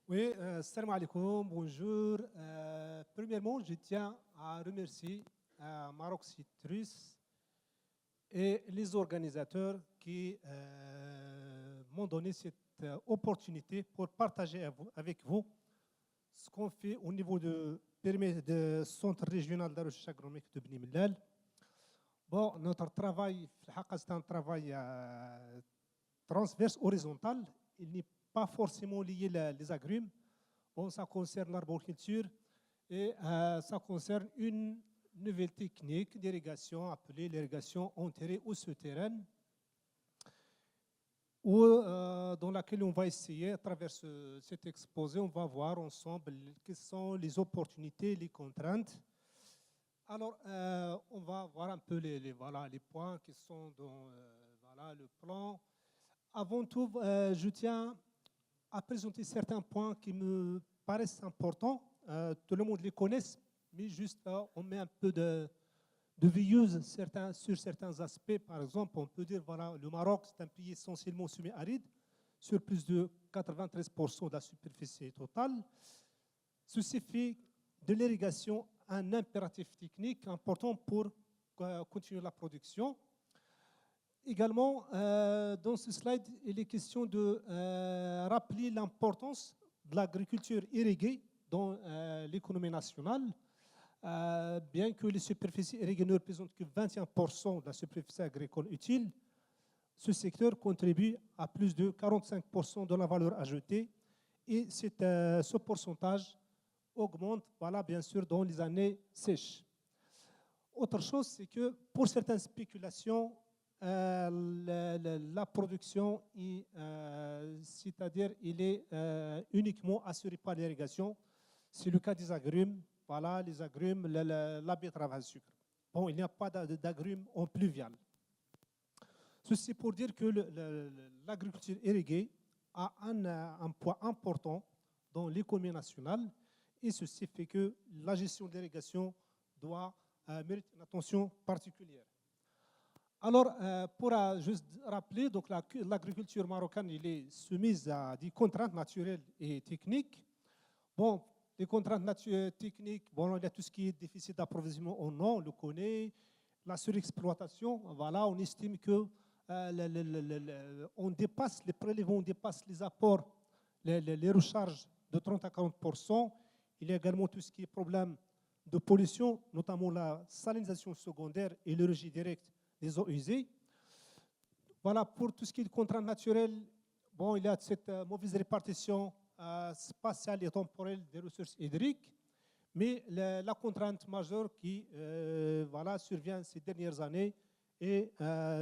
Oui, salam alaikum, bonjour. Premièrement, je tiens à remercier Maroc Citrus et les organisateurs qui m'ont donné cette opportunité pour partager avec vous ce qu'on fait au niveau de Centre régional de recherche agronomique de Bni Mellal. Bon, notre travail, c'est un travail transverse, horizontal. Il n'est pas forcément lié les agrumes. Bon, ça concerne l'arboriculture et ça concerne une nouvelle technique d'irrigation appelée l'irrigation enterrée ou souterraine, dans laquelle on va essayer, à travers cet exposé, on va voir ensemble quelles sont les opportunités, les contraintes. Alors, on va voir un peu voilà, les points qui sont dans voilà, le plan. Avant tout, je tiens à présenter certains points qui me paraissent importants. Tout le monde les connaît, mais juste on met un peu de veilleuse sur certains aspects. Par exemple, on peut dire voilà, le Maroc, c'est un pays essentiellement semi-aride, sur plus de 93% de la superficie totale. Ceci fait de l'irrigation un impératif technique important pour continuer la production. Également, dans ce slide, il est question de rappeler l'importance de l'agriculture irriguée dans l'économie nationale. Bien que les superficies irriguées ne représentent que 21% de la superficie agricole utile, ce secteur contribue à plus de 45% de la valeur ajoutée et ce pourcentage augmente, voilà, bien sûr, dans les années sèches. Autre chose, c'est que pour certaines spéculations, la production, c'est-à-dire il est uniquement assuré par l'irrigation. C'est le cas des agrumes, voilà, les agrumes, la betterave à sucre. Bon, il n'y a pas d'agrumes en pluvial. Ceci pour dire que l'agriculture irriguée a un poids important dans l'économie nationale et ceci fait que la gestion de l'irrigation doit mériter une attention particulière. Alors, pour juste rappeler, donc l'agriculture marocaine elle est soumise à des contraintes naturelles et techniques. Bon, les contraintes techniques, bon, il y a tout ce qui est déficit d'approvisionnement en eau, on le connaît, la surexploitation, voilà, on estime que on dépasse les prélèvements, on dépasse les apports, les recharges de 30 à 40%. Il y a également tout ce qui est problème de pollution, notamment la salinisation secondaire et le rejet direct des eaux usées. Voilà, pour tout ce qui est contraintes naturelles, bon, il y a cette mauvaise répartition spatiale et temporelle des ressources hydriques, mais la contrainte majeure qui voilà, survient ces dernières années est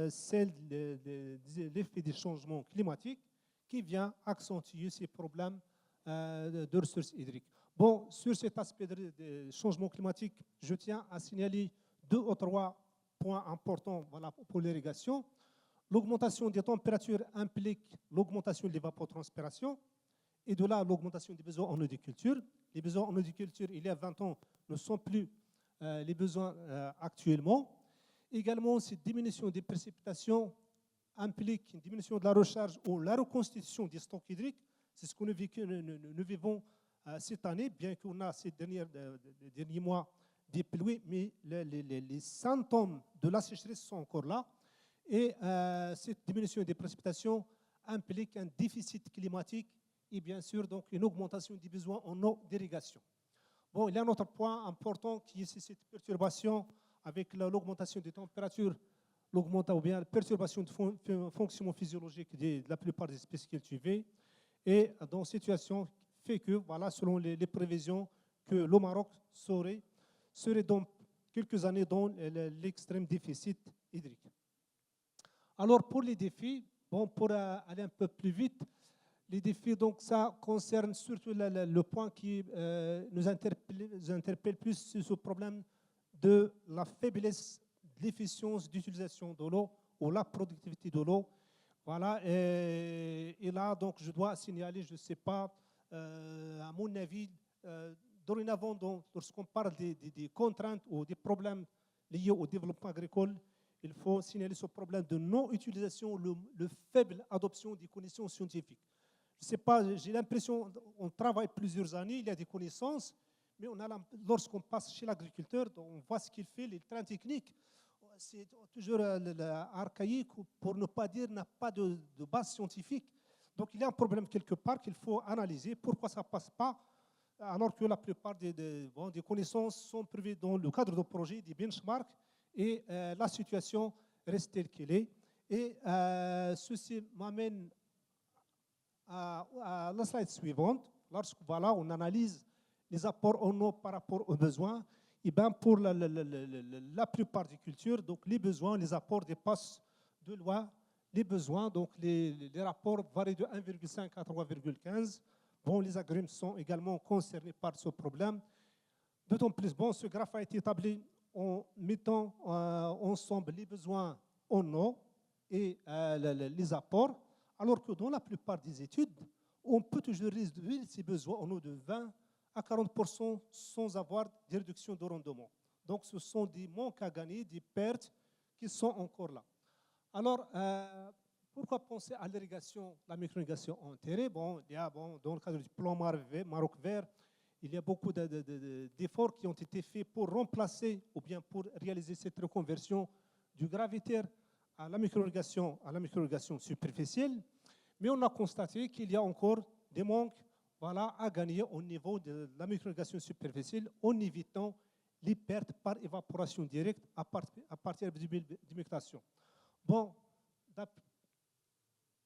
celle de l'effet des changements climatiques qui vient accentuer ces problèmes de ressources hydriques. Bon, sur cet aspect de changement climatique, je tiens à signaler 2 ou 3 points importants voilà, pour l'irrigation. L'augmentation des températures implique l'augmentation de l'évapotranspiration et de là l'augmentation des besoins en eau de culture. Les besoins en eau de culture, il y a 20 ans, ne sont plus les besoins actuellement. Également, cette diminution des précipitations implique une diminution de la recharge ou la reconstitution des stocks hydriques. C'est ce que nous vivons cette année, bien qu'on a ces derniers mois des pluies, mais les symptômes de la sécheresse sont encore là. Et cette diminution des précipitations implique un déficit climatique et bien sûr donc une augmentation des besoins en eau d'irrigation. Bon, il y a un autre point important qui est cette perturbation avec l'augmentation des températures, ou bien la perturbation du fonctionnement physiologique de la plupart des espèces cultivées. Et dans cette situation fait que, voilà, selon les prévisions, que le Maroc serait dans quelques années dans l'extrême déficit hydrique. Alors pour les défis, bon, pour aller un peu plus vite, les défis, donc ça concerne surtout le point qui nous interpelle plus, c'est ce problème de la faiblesse de l'efficience d'utilisation de l'eau ou la productivité de l'eau. Voilà, et là, donc, je dois signaler, je ne sais pas, à mon avis, dorénavant, lorsqu'on parle des contraintes ou des problèmes liés au développement agricole, il faut signaler ce problème de non-utilisation, le faible adoption des connaissances scientifiques. Je ne sais pas, j'ai l'impression, on travaille plusieurs années, il y a des connaissances, mais lorsqu'on passe chez l'agriculteur, on voit ce qu'il fait, les trains techniques. C'est toujours archaïque, pour ne pas dire n'a pas de base scientifique. Donc il y a un problème quelque part qu'il faut analyser. Pourquoi ça ne passe pas alors que la plupart des connaissances sont prévues dans le cadre de projet, des benchmarks, et la situation reste telle qu'elle est. Et ceci m'amène à la slide suivante. Lorsque on analyse les apports en eau par rapport aux besoins, et bien pour la plupart des cultures, donc les besoins, les apports dépassent de loin les besoins. Donc les rapports varient de 1,5 à 3,15. Bon, les agrumes sont également concernés par ce problème. D'autant plus, ce graphe a été établi en mettant ensemble les besoins en eau et les apports, alors que dans la plupart des études, on peut toujours réduire ces besoins en eau de 20 à 40% sans avoir de réduction de rendement. Donc, ce sont des manques à gagner, des pertes qui sont encore là. Alors, pourquoi penser à l'irrigation, la micro-irrigation en terre? Bon, il y a, dans le cadre du plan Maroc vert, il y a beaucoup d'efforts qui ont été faits pour remplacer ou bien pour réaliser cette reconversion du gravitaire à la micro-irrigation superficielle. Mais on a constaté qu'il y a encore des manques à gagner au niveau de la micro-irrigation superficielle en évitant les pertes par évaporation directe à partir de l'humectation. Bon,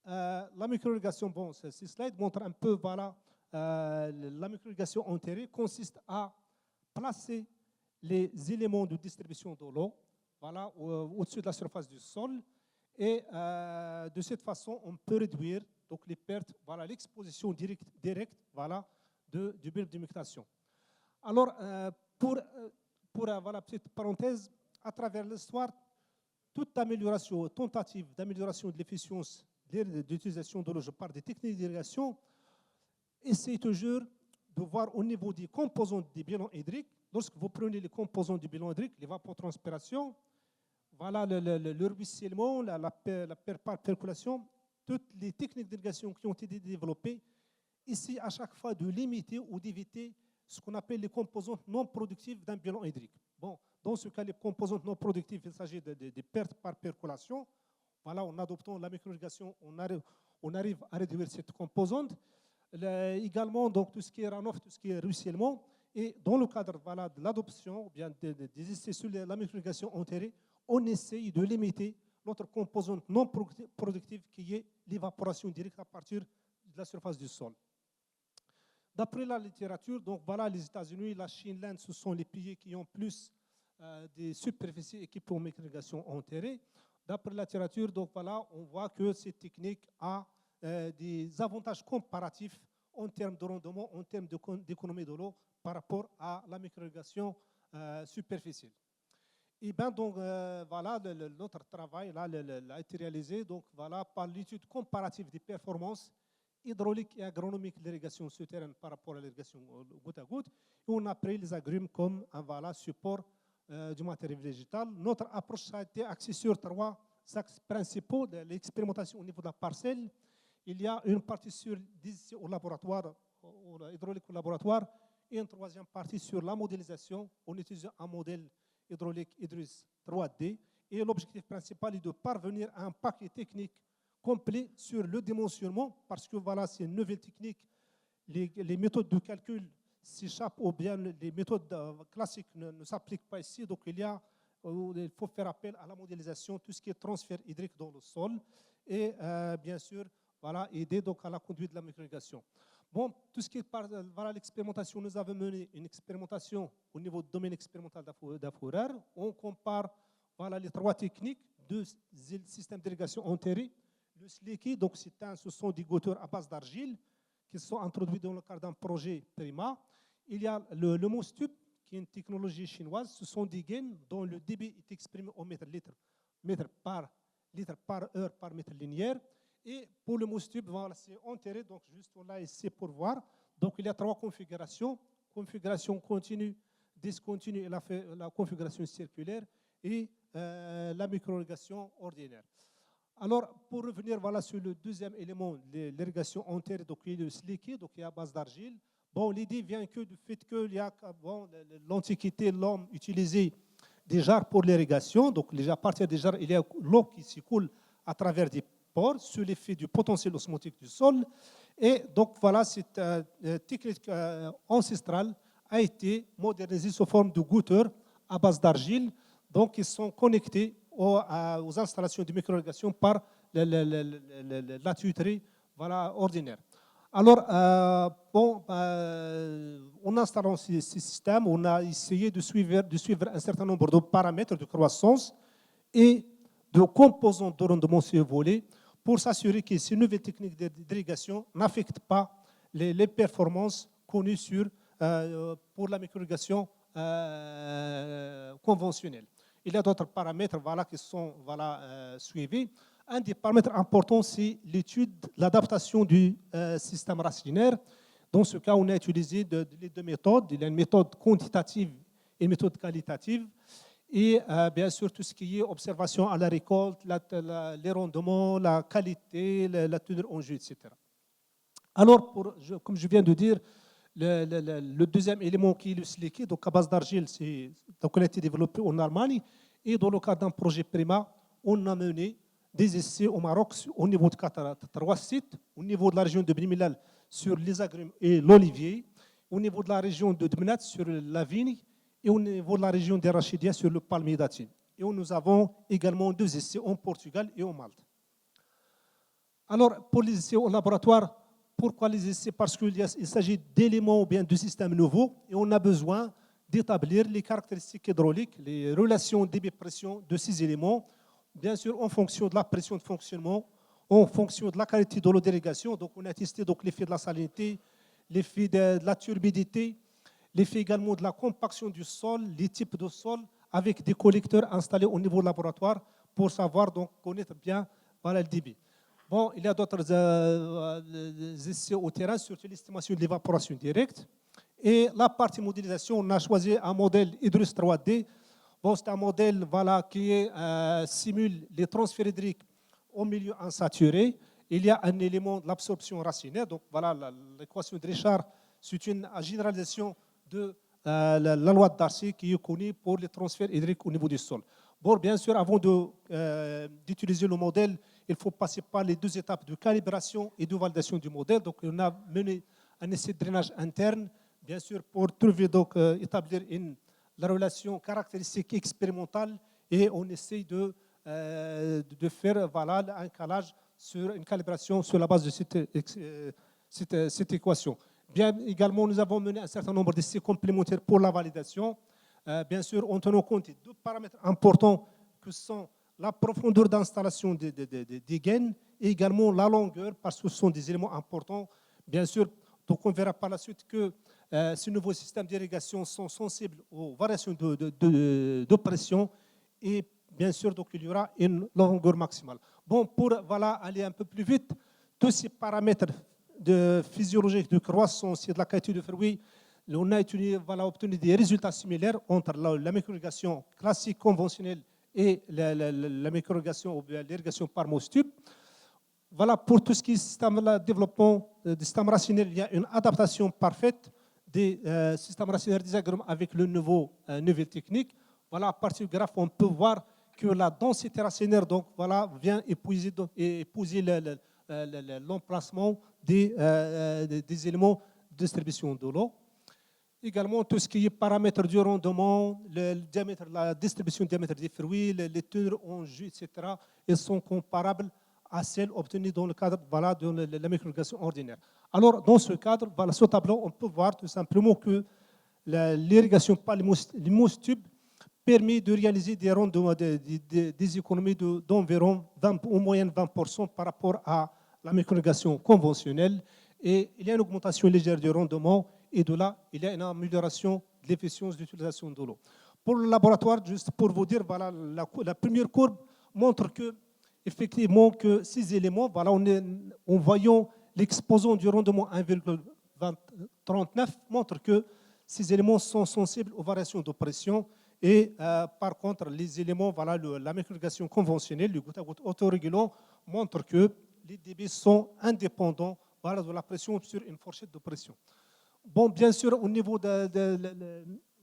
la micro-irrigation, ce slide montre un peu, la micro-irrigation enterrée consiste à placer les éléments de distribution de l'eau au-dessus de la surface du sol. Et de cette façon, on peut réduire donc, les pertes, l'exposition directe du bulbe d'humectation. Alors, pour petite parenthèse, à travers l'histoire, toute amélioration, tentative d'amélioration de l'efficience d'utilisation de l'eau, je parle des techniques d'irrigation, essaye toujours de voir au niveau des composantes des bilans hydriques. Lorsque vous prenez les composantes du bilan hydrique, l'évapotranspiration, le ruissellement, la percolation, toutes les techniques d'irrigation qui ont été développées, ici à chaque fois de limiter ou d'éviter ce qu'on appelle les composantes non productives d'un bilan hydrique. Bon, dans ce cas, les composantes non productives, il s'agit de pertes par percolation. En adoptant la micro-irrigation, on arrive à réduire cette composante. Également, donc, tout ce qui est runoff, tout ce qui est ruissellement. Et dans le cadre de l'adoption, ou bien des essais sur la micro-irrigation enterrée, on essaye de limiter l'autre composante non productive qui est l'évaporation directe à partir de la surface du sol. D'après la littérature, donc les États-Unis, la Chine, l'Inde, ce sont les pays qui ont plus des superficies équipées en micro-irrigation enterrée. D'après la littérature, donc on voit que cette technique a des avantages comparatifs en termes de rendement, en termes d'économie de l'eau par rapport à la micro-irrigation superficielle. Et bien donc notre travail a été réalisé donc par l'étude comparative des performances hydrauliques et agronomiques de l'irrigation souterraine par rapport à l'irrigation goutte à goutte. Et on a pris les agrumes comme un support du matériel végétal. Notre approche a été axée sur 3 axes principaux de l'expérimentation au niveau de la parcelle. Il y a une partie sur au laboratoire, hydraulique au laboratoire, et une 3e partie sur la modélisation en utilisant un modèle hydraulique IDRIS 3D. Et l'objectif principal est de parvenir à un paquet technique complet sur le dimensionnement, parce que c'est une nouvelle technique. Les méthodes de calcul s'échappent ou bien les méthodes classiques ne s'appliquent pas ici. Donc il faut faire appel à la modélisation, tout ce qui est transfert hydrique dans le sol et bien sûr aider donc à la conduite de la micro-irrigation. Bon, tout ce qui est l'expérimentation, nous avons mené une expérimentation au niveau du domaine expérimental d'Afourer. On compare les 3 techniques de système d'irrigation enterré. Le slicky, donc ce sont des goutteurs à base d'argile qui sont introduits dans le cadre d'un projet Prima. Il y a le mousse tube, qui est une technologie chinoise. Ce sont des gaines dont le débit est exprimé au mètre par heure par mètre linéaire. Et pour le mousse tube, c'est enterré, donc juste on l'a ici pour voir. Donc il y a 3 configurations. Configuration continue, discontinue et la configuration circulaire et la micro-irrigation ordinaire. Alors, pour revenir voilà, sur le deuxième élément, l'irrigation enterrée, donc il y a le slické, donc il y a à base d'argile. Bon, l'idée vient que du fait qu'il y a, bon, l'Antiquité, l'homme utilisait des jarres pour l'irrigation. Donc, déjà, à partir des jarres, il y a l'eau qui s'écoule à travers des pores sous l'effet du potentiel osmotique du sol. Et donc, voilà, cette technique ancestrale a été modernisée sous forme de goutteurs à base d'argile. Donc, ils sont connectés aux installations de micro-irrigation par la tuyauterie voilà, ordinaire. Alors, en installant ces systèmes, on a essayé de suivre un certain nombre de paramètres de croissance et de composants de rendement sur volet pour s'assurer que ces nouvelles techniques d'irrigation n'affectent pas les performances connues pour la micro-irrigation conventionnelle. Il y a d'autres paramètres voilà, qui sont suivis. Un des paramètres importants, c'est l'étude, l'adaptation du système racinaire. Dans ce cas, on a utilisé les deux méthodes. Il y a une méthode quantitative et une méthode qualitative. Et bien sûr, tout ce qui est observation à la récolte, les rendements, la qualité, la tenue en jus, etc. Alors, comme je viens de dire, le deuxième élément qui est le slické, donc à base d'argile, donc on a été développé en Allemagne. Et dans le cadre d'un projet PRIMA, on a mené des essais au Maroc au niveau de 3 sites, au niveau de la région de Beni Mellal sur les agrumes et l'olivier, au niveau de la région de Dmenat sur la vigne et au niveau de la région d'Erachidia sur le palmier datine. Et nous avons également 2 essais en Portugal et en Malte. Alors, pour les essais au laboratoire, pourquoi les essais? Parce qu'il s'agit d'éléments ou bien de systèmes nouveaux et on a besoin d'établir les caractéristiques hydrauliques, les relations débit-pression de ces éléments, bien sûr en fonction de la pression de fonctionnement, en fonction de la qualité de l'eau d'irrigation. Donc on a testé l'effet de la salinité, l'effet de la turbidité, l'effet également de la compaction du sol, les types de sol, avec des collecteurs installés au niveau laboratoire pour savoir, donc connaître bien voilà, le débit. Bon, il y a d'autres essais au terrain, surtout l'estimation de l'évaporation directe. Et la partie modélisation, on a choisi un modèle Hydrus 3D. Bon, c'est un modèle voilà, qui simule les transferts hydriques au milieu insaturé. Il y a un élément de l'absorption racinaire. Donc voilà, l'équation de Richard, c'est une généralisation de la loi de Darcy qui est connue pour les transferts hydriques au niveau du sol. Bon, bien sûr, avant d'utiliser le modèle, il faut passer par les 2 étapes de calibration et de validation du modèle. Donc on a mené un essai de drainage interne, bien sûr, pour trouver, donc, établir la relation caractéristique expérimentale et on essaie de faire voilà, un calage sur une calibration sur la base de cette équation. Bien également, nous avons mené un certain nombre d'essais complémentaires pour la validation, bien sûr, en tenant compte de 2 paramètres importants que sont la profondeur d'installation des gaines et également la longueur, parce que ce sont des éléments importants, bien sûr. Donc on verra par la suite que ces nouveaux systèmes d'irrigation sont sensibles aux variations de pression et bien sûr, donc, il y aura une longueur maximale. Bon, pour voilà, aller un peu plus vite, tous ces paramètres physiologiques de croissance et de la qualité du fruit, on a obtenu des résultats similaires entre la micro-irrigation classique conventionnelle et la micro-irrigation ou l'irrigation par mousse-tube. Voilà, pour tout ce qui est système développement des systèmes racinaires, il y a une adaptation parfaite des systèmes racinaires des agrumes avec le nouvelle technique. Voilà, à partir du graphe, on peut voir que la densité racinaire donc, voilà, vient épouser l'emplacement des éléments de distribution de l'eau. Également, tout ce qui est paramètres du rendement, le diamètre, la distribution du diamètre des fruits, les teneurs en jus, etc., ils sont comparables à celles obtenues dans le cadre voilà, de la micro-irrigation ordinaire. Alors, dans ce cadre, voilà, ce tableau, on peut voir tout simplement que l'irrigation par les mousse-tubes permet de réaliser des rendements, des économies d'environ en moyenne 20% par rapport à la micro-irrigation conventionnelle. Et il y a une augmentation légère du rendement et de là, il y a une amélioration de l'efficience d'utilisation de l'eau. Pour le laboratoire, juste pour vous dire, voilà, la première courbe montre que effectivement que ces éléments, voilà, en voyant l'exposant du rendement 1,39 montre que ces éléments sont sensibles aux variations de pression Et par contre, les éléments, voilà, la micro-irrigation conventionnelle, le goutte-à-goutte autorégulant, montre que les débits sont indépendants, voilà, de la pression sur une fourchette de pression. Bon, bien sûr, au niveau de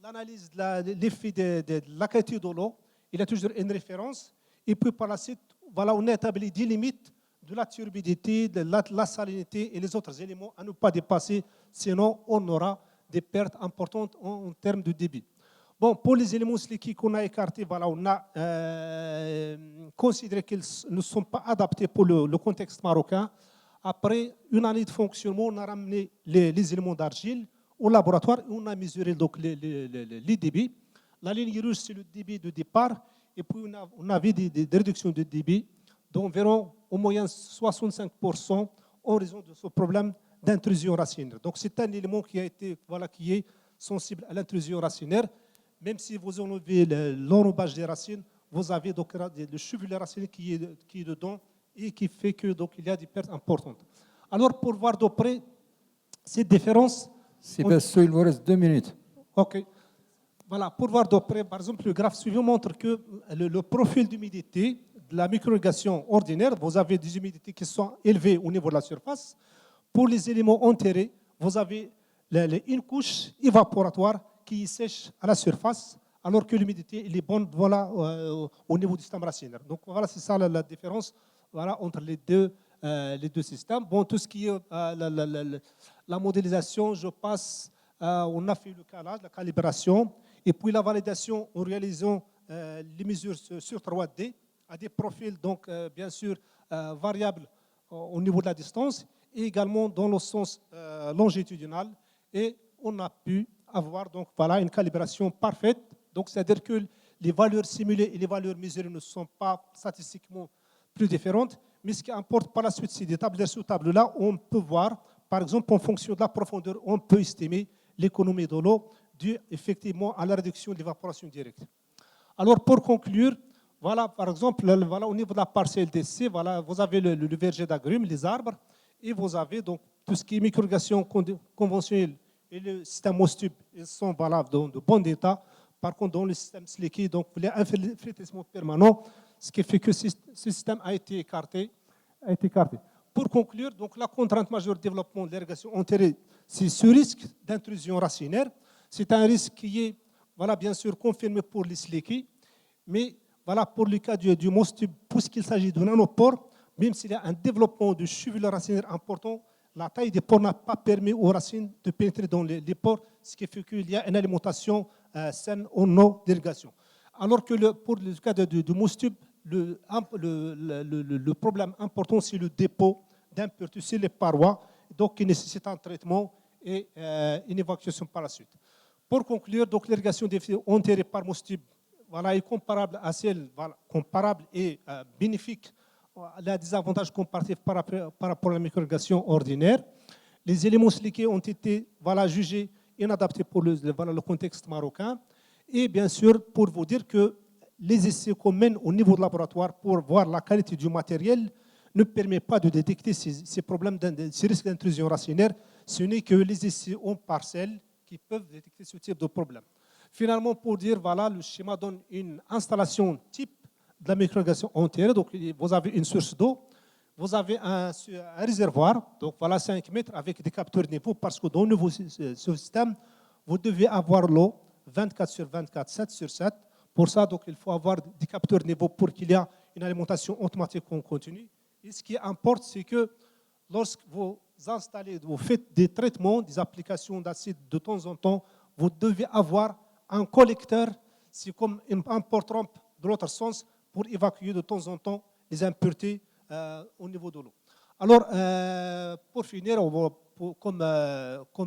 l'analyse de l'effet de la qualité de l'eau, il y a toujours une référence. Et puis par la suite, voilà, on a établi des limites de la turbidité, de la salinité et les autres éléments à ne pas dépasser, sinon on aura des pertes importantes en termes de débit. Bon, pour les éléments liquides qu'on a écartés, voilà, on a considéré qu'ils ne sont pas adaptés pour le contexte marocain. Après une année de fonctionnement, on a ramené les éléments d'argile au laboratoire et on a mesuré donc les débits. La ligne rouge, c'est le débit de départ. Et puis, on avait des réductions de débit d'environ au moyen 65% en raison de ce problème d'intrusion racinaire. Donc, c'est un élément qui est sensible à l'intrusion racinaire. Même si vous enlevez l'enrobage des racines, vous avez donc le chevulet racinaire qui est dedans et qui fait que donc il y a des pertes importantes. Alors pour voir de près cette différence. Sébastien, il vous reste 2 minutes. Ok. Voilà, pour voir de près, par exemple, le graphe suivant montre que le profil d'humidité de la micro-irrigation ordinaire, vous avez des humidités qui sont élevées au niveau de la surface. Pour les éléments enterrés, vous avez une couche évaporatoire qui sèche à la surface, alors que l'humidité est bonne, voilà, au niveau du système racinaire. Donc voilà, c'est ça la différence, voilà, entre les deux systèmes. Bon, tout ce qui est la modélisation, je passe, on a fait le calage, la calibration, et puis la validation en réalisant les mesures sur 3D à des profils, donc bien sûr, variables au niveau de la distance, et également dans le sens longitudinal. Et on a pu avoir donc, voilà, une calibration parfaite. Donc, c'est-à-dire que les valeurs simulées et les valeurs mesurées ne sont pas statistiquement plus différentes. Mais ce qui importe par la suite, c'est des tableaux. Sur tableau-là, on peut voir, par exemple, en fonction de la profondeur, on peut estimer l'économie de l'eau due effectivement à la réduction de l'évaporation directe. Alors, pour conclure, voilà, par exemple, voilà, au niveau de la parcelle d'essai, voilà, vous avez le verger d'agrumes, les arbres, et vous avez donc tout ce qui est micro-irrigation conventionnelle et le système MOSTUB, ils sont valables dans de bon état. Par contre, dans le système SLICKY, donc, il y a un infiltrement permanent, ce qui fait que ce système a été écarté. Pour conclure, donc, la contrainte majeure de développement de l'irrigation enterrée, c'est ce risque d'intrusion racinaire. C'est un risque qui est, voilà, bien sûr, confirmé pour les SLICKY, mais voilà, pour le cas du MOSTUB, puisqu'il s'agit de nanopores, même s'il y a un développement de chevules racinaires important, la taille des pores n'a pas permis aux racines de pénétrer dans les pores, ce qui fait qu'il y a une alimentation saine en eau d'irrigation. Alors que pour le cas du MOSTUB, le problème important, c'est le dépôt d'impuretés sur les parois, donc qui nécessite un traitement et une évacuation par la suite. Pour conclure, donc l'irrigation enterrée par MOSTUB, voilà, est comparable à celle, voilà, comparable et bénéfique. Elle a des avantages comparatifs par rapport à la micro-irrigation ordinaire. Les éléments SLICKY ont été, voilà, jugés inadaptés pour le contexte marocain. Et bien sûr, pour vous dire que les essais qu'on mène au niveau de laboratoire pour voir la qualité du matériel ne permet pas de détecter ces problèmes, ces risques d'intrusion racinaire. Ce n'est que les essais en parcelle qui peuvent détecter ce type de problème. Finalement, pour dire, voilà, le schéma donne une installation type de la micro-irrigation enterrée. Donc, vous avez une source d'eau, vous avez un réservoir, donc voilà 5 mètres avec des capteurs de niveau, parce que dans le nouveau système, vous devez avoir l'eau 24 sur 24, 7 sur 7. Pour ça, donc, il faut avoir des capteurs de niveau pour qu'il y ait une alimentation automatique en continu. Et ce qui importe, c'est que lorsque vous installez, vous faites des traitements, des applications d'acide de temps en temps, vous devez avoir un collecteur, c'est comme un porte-trompe de l'autre sens, pour évacuer de temps en temps les impuretés au niveau de l'eau. Alors, pour finir, comme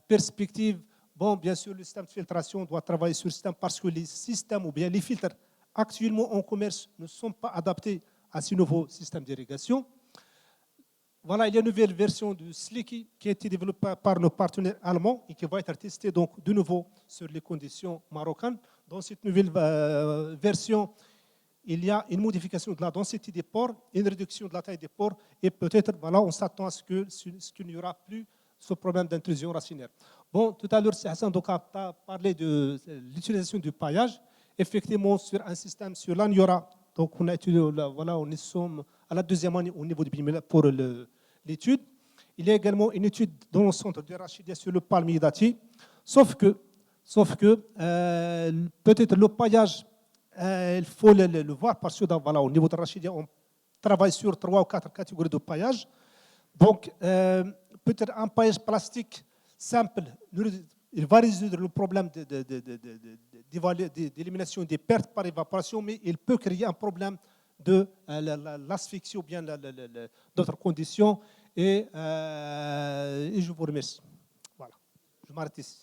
perspective, bon, bien sûr, le système de filtration doit travailler sur le système parce que les systèmes ou bien les filtres actuellement en commerce ne sont pas adaptés à ce nouveau système d'irrigation. Voilà, il y a une nouvelle version du SLICKY qui a été développée par nos partenaires allemands et qui va être testée donc de nouveau sur les conditions marocaines. Dans cette nouvelle version, il y a une modification de la densité des pores, une réduction de la taille des pores et peut-être, voilà, on s'attend à ce qu'il n'y aura plus ce problème d'intrusion racinaire. Bon, tout à l'heure, c'est Hassan Doka a parlé de l'utilisation du paillage. Effectivement, sur un système sur l'Aniora, donc on a étudié, voilà, on sommes à la deuxième année au niveau du BIMEL pour l'étude. Il y a également une étude dans le centre de Rachidia sur le palmier dati, sauf que peut-être le paillage, il faut le voir parce que voilà, au niveau de Rachidia, on travaille sur 3 ou 4 catégories de paillage. Donc, peut-être un paillage plastique simple, il va résoudre le problème d'élimination des pertes par évaporation, mais il peut créer un problème de l'asphyxie ou bien d'autres conditions. Et je vous remercie. Voilà, je m'arrête ici.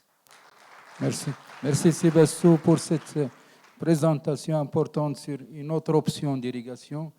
Merci. Merci Sébastien pour cette présentation importante sur une autre option d'irrigation.